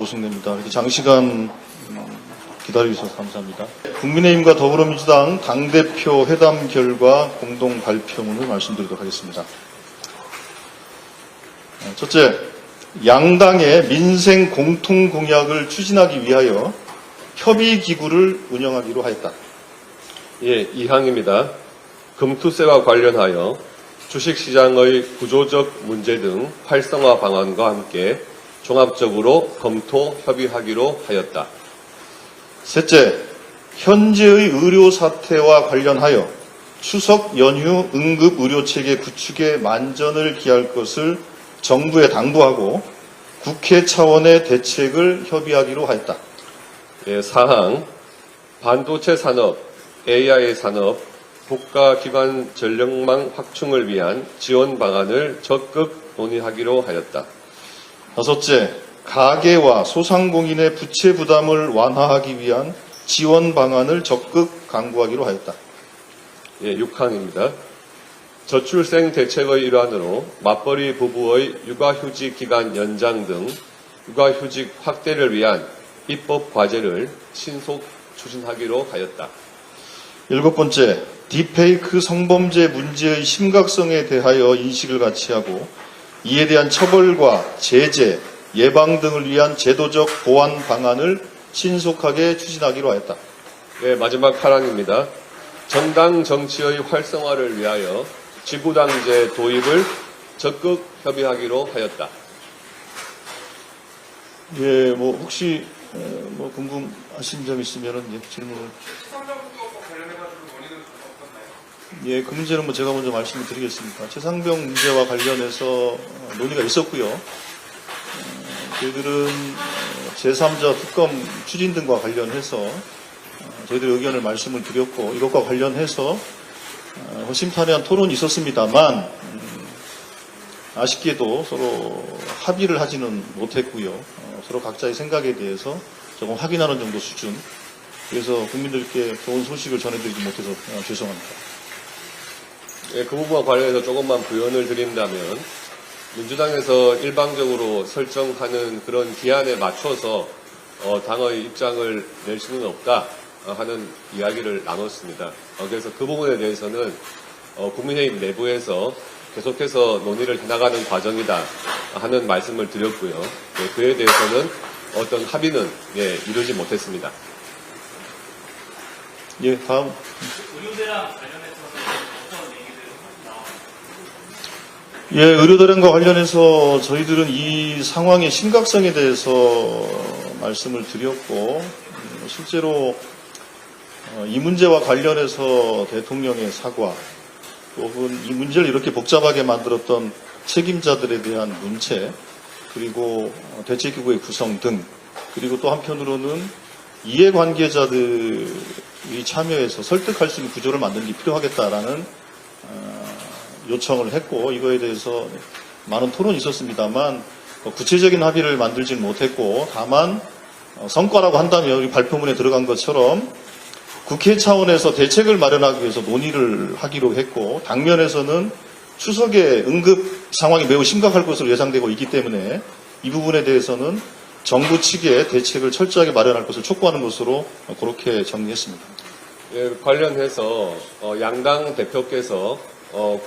보승됩니다. 이렇게 장시간 기다려주셔서 감사합니다. 국민의힘과 더불어민주당 당대표 회담 결과 공동 발표문을 말씀드리도록 하겠습니다. 첫째, 양당의 민생 공통 공약을 추진하기 위하여 협의기구를 운영하기로 하였다. 예, 이항입니다. 금투세와 관련하여 주식시장의 구조적 문제 등 활성화 방안과 함께 종합적으로 검토 협의하기로 하였다. 셋째, 현재의 의료 사태와 관련하여 추석 연휴 응급 의료체계 구축에 만전을 기할 것을 정부에 당부하고 국회 차원의 대책을 협의하기로 하였다. 예, 사항, 반도체 산업, AI 산업, 국가기관 전력망 확충을 위한 지원 방안을 적극 논의하기로 하였다. 다섯째, 가계와 소상공인의 부채 부담을 완화하기 위한 지원 방안을 적극 강구하기로 하였다. 예, 6항입니다. 저출생 대책의 일환으로 맞벌이 부부의 육아휴직 기간 연장 등 육아휴직 확대를 위한 입법 과제를 신속 추진하기로 하였다. 일곱 번째, 딥페이크 성범죄 문제의 심각성에 대하여 인식을 같이 하고 이에 대한 처벌과 제재, 예방 등을 위한 제도적 보완 방안을 신속하게 추진하기로 하였다. 네, 마지막 8항입니다. 정당 정치의 활성화를 위하여 지구당제 도입을 적극 협의하기로 하였다. 예, 혹시 궁금하신 점 있으면은 질문을. 예, 그 문제는 제가 먼저 말씀을 드리겠습니다. 최상병 문제와 관련해서 논의가 있었고요. 저희들은 제3자 특검 추진 등과 관련해서 저희들 의견을 말씀을 드렸고 이것과 관련해서 허심탄회한 토론이 있었습니다만 아쉽게도 서로 합의를 하지는 못했고요. 서로 각자의 생각에 대해서 조금 확인하는 정도 수준. 그래서 국민들께 좋은 소식을 전해드리지 못해서 죄송합니다. 예, 그 부분과 관련해서 조금만 부연을 드린다면 민주당에서 일방적으로 설정하는 그런 기한에 맞춰서 당의 입장을 낼 수는 없다 하는 이야기를 나눴습니다. 그래서 그 부분에 대해서는 국민의힘 내부에서 계속해서 논의를 해나가는 과정이다 하는 말씀을 드렸고요. 예, 그에 대해서는 어떤 합의는 이루지 못했습니다. 예, 다음. 의료대랑 관련해서 어떤 얘기들 나왔나요? 예, 의료대란과 관련해서 저희들은 이 상황의 심각성에 대해서 말씀을 드렸고 실제로 이 문제와 관련해서 대통령의 사과 혹은 이 문제를 이렇게 복잡하게 만들었던 책임자들에 대한 문체 그리고 대책기구의 구성 등 그리고 또 한편으로는 이해관계자들이 참여해서 설득할 수 있는 구조를 만드는 게 필요하겠다라는 요청을 했고 이거에 대해서 많은 토론이 있었습니다만 구체적인 합의를 만들지는 못했고 다만 성과라고 한다면 우리 발표문에 들어간 것처럼 국회 차원에서 대책을 마련하기 위해서 논의를 하기로 했고 당면에서는 추석에 응급 상황이 매우 심각할 것으로 예상되고 있기 때문에 이 부분에 대해서는 정부 측의 대책을 철저하게 마련할 것을 촉구하는 것으로 그렇게 정리했습니다. 예, 관련해서 양당 대표께서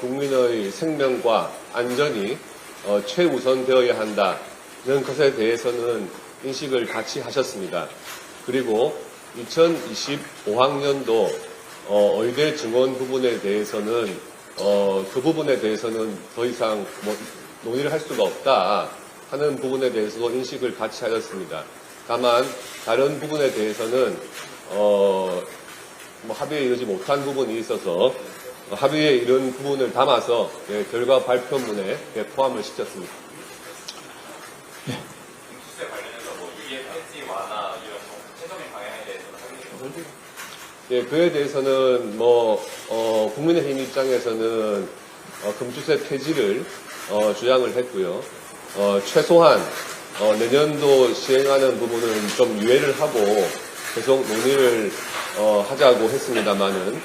국민의 생명과 안전이 최우선되어야 한다는 것에 대해서는 인식을 같이 하셨습니다. 그리고 2025학년도 의대 증원 부분에 대해서는 그 부분에 대해서는 더 이상 논의를 할 수가 없다 하는 부분에 대해서도 인식을 같이 하셨습니다. 다만 다른 부분에 대해서는 합의에 이르지 못한 부분이 있어서 합의에 이른 부분을 담아서 결과 발표문에 포함을 시켰습니다. 금투세 관련해서 EFS 완화 이런 구체적인 방향에 대해서는 예, 그에 대해서는 국민의힘 입장에서는 금투세 폐지를 주장을 했고요. 최소한 내년도 시행하는 부분은 좀 유예를 하고 계속 논의를 하자고 했습니다만은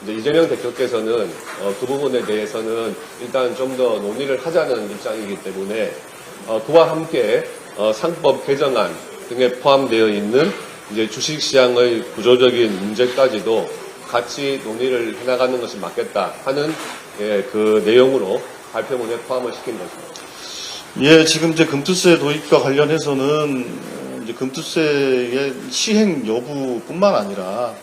이제 이재명 대표께서는 그 부분에 대해서는 일단 좀 더 논의를 하자는 입장이기 때문에 그와 함께 상법 개정안 등에 포함되어 있는 이제 주식시장의 구조적인 문제까지도 같이 논의를 해나가는 것이 맞겠다 하는 그 내용으로 발표문에 포함을 시킨 것입니다. 예, 지금 이제 금투세 도입과 관련해서는 이제 금투세의 시행 여부뿐만 아니라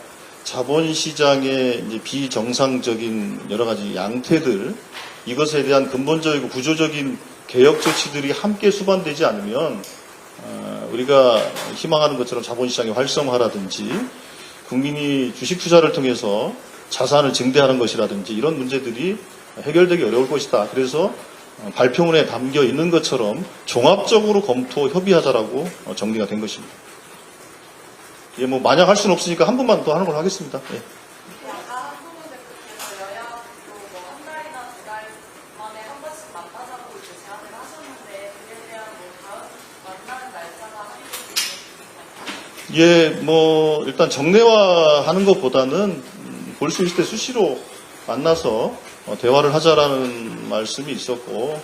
자본시장의 이제 비정상적인 여러 가지 양태들, 이것에 대한 근본적이고 구조적인 개혁 조치들이 함께 수반되지 않으면 우리가 희망하는 것처럼 자본시장의 활성화라든지 국민이 주식 투자를 통해서 자산을 증대하는 것이라든지 이런 문제들이 해결되기 어려울 것이다. 그래서 발표문에 담겨 있는 것처럼 종합적으로 검토 협의하자라고 정리가 된 것입니다. 예, 뭐 마냥 할 수는 없으니까 한 번만 더 하는 걸로 하겠습니다. 예. 아까 한국은 대표께서 여야도 한 달이나 두 달 만에 한 번씩 만나자고 이제 제안을 하셨는데 그에 대한 다음 만나는 날짜가 합의되고 있는 예, 뭐 일단 정례화하는 것보다는 볼 수 있을 때 수시로 만나서 대화를 하자라는 말씀이 있었고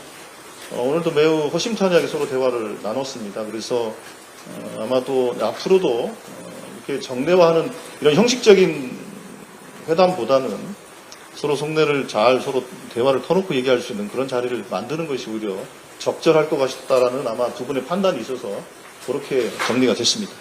오늘도 매우 허심탄회하게 서로 대화를 나눴습니다. 그래서 아마도 앞으로도 이렇게 정례화하는 이런 형식적인 회담보다는 서로 속내를 잘 서로 대화를 터놓고 얘기할 수 있는 그런 자리를 만드는 것이 오히려 적절할 것 같다라는 아마 두 분의 판단이 있어서 그렇게 정리가 됐습니다.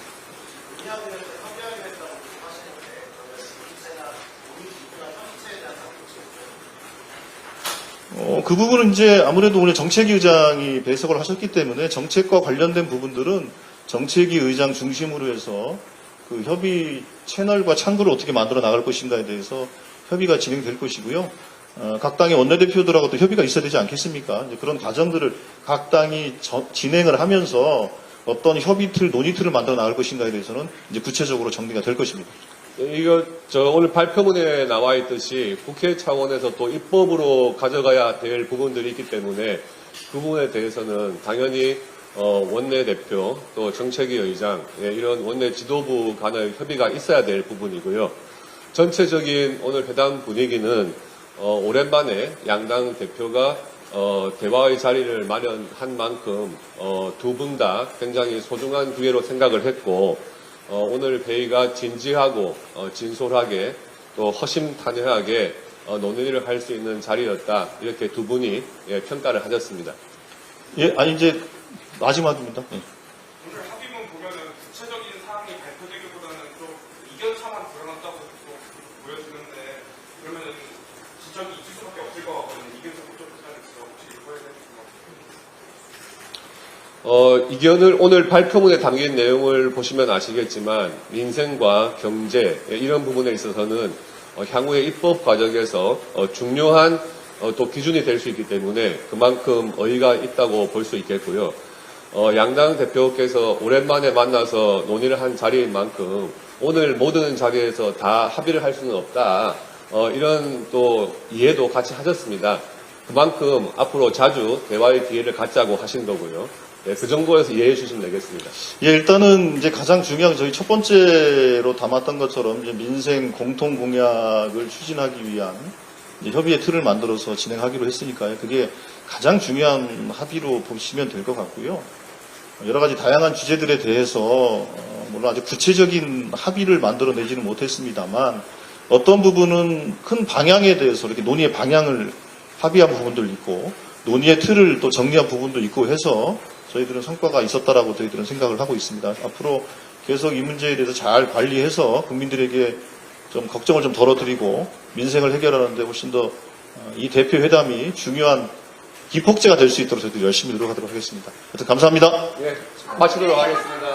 그 부분은 이제 아무래도 오늘 정책위 의장이 배석을 하셨기 때문에 정책과 관련된 부분들은 정책위 의장 중심으로 해서 그 협의 채널과 창구를 어떻게 만들어 나갈 것인가에 대해서 협의가 진행될 것이고요. 각 당의 원내대표들하고도 협의가 있어야 되지 않겠습니까? 이제 그런 과정들을 각 당이 진행을 하면서 어떤 협의 틀, 논의 틀을 만들어 나갈 것인가에 대해서는 이제 구체적으로 정리가 될 것입니다. 오늘 발표문에 나와 있듯이 국회 차원에서 또 입법으로 가져가야 될 부분들이 있기 때문에 그 부분에 대해서는 당연히 원내대표 또 정책위 의장 이런 원내 지도부 간의 협의가 있어야 될 부분이고요. 전체적인 오늘 회담 분위기는 오랜만에 양당 대표가 대화의 자리를 마련한 만큼 두 분 다 굉장히 소중한 기회로 생각을 했고 오늘 회의가 진지하고 진솔하게 또 허심탄회하게 논의를 할 수 있는 자리였다. 이렇게 두 분이 평가를 하셨습니다. 예, 아니 이제 마지막입니다. 예. 오늘 합의문 보면은 구체적인 사항이 발표되기보다는 좀 이견차만 드러났다고 또 보여지는데 그러면은 지적이 있을 수밖에 없을 것 같거든요. 이견차 부족하다는 지적 혹시 읽어야 되는 것 같아요. 이견을 오늘 발표문에 담긴 내용을 보시면 아시겠지만 민생과 경제 이런 부분에 있어서는 향후의 입법 과정에서 중요한 또 기준이 될 수 있기 때문에 그만큼 의의가 있다고 볼 수 있겠고요. 양당 대표께서 오랜만에 만나서 논의를 한 자리인 만큼 오늘 모든 자리에서 다 합의를 할 수는 없다. 이런 또 이해도 같이 하셨습니다. 그만큼 앞으로 자주 대화의 기회를 갖자고 하신 거고요. 그 정도에서 이해해 주시면 되겠습니다. 예, 일단은 이제 가장 중요한 저희 첫 번째로 담았던 것처럼 이제 민생 공통 공약을 추진하기 위한 이제 협의의 틀을 만들어서 진행하기로 했으니까요. 그게 가장 중요한 합의로 보시면 될 것 같고요. 여러 가지 다양한 주제들에 대해서 물론 아주 구체적인 합의를 만들어내지는 못했습니다만 어떤 부분은 큰 방향에 대해서 이렇게 논의의 방향을 합의한 부분도 있고 논의의 틀을 또 정리한 부분도 있고 해서 저희들은 성과가 있었다라고 저희들은 생각을 하고 있습니다. 앞으로 계속 이 문제에 대해서 잘 관리해서 국민들에게 좀 걱정을 좀 덜어드리고 민생을 해결하는데 훨씬 더 이 대표 회담이 중요한 기폭제가 될 수 있도록 저희들이 열심히 노력하도록 하겠습니다. 하여튼 감사합니다. 예, 마치도록 하겠습니다.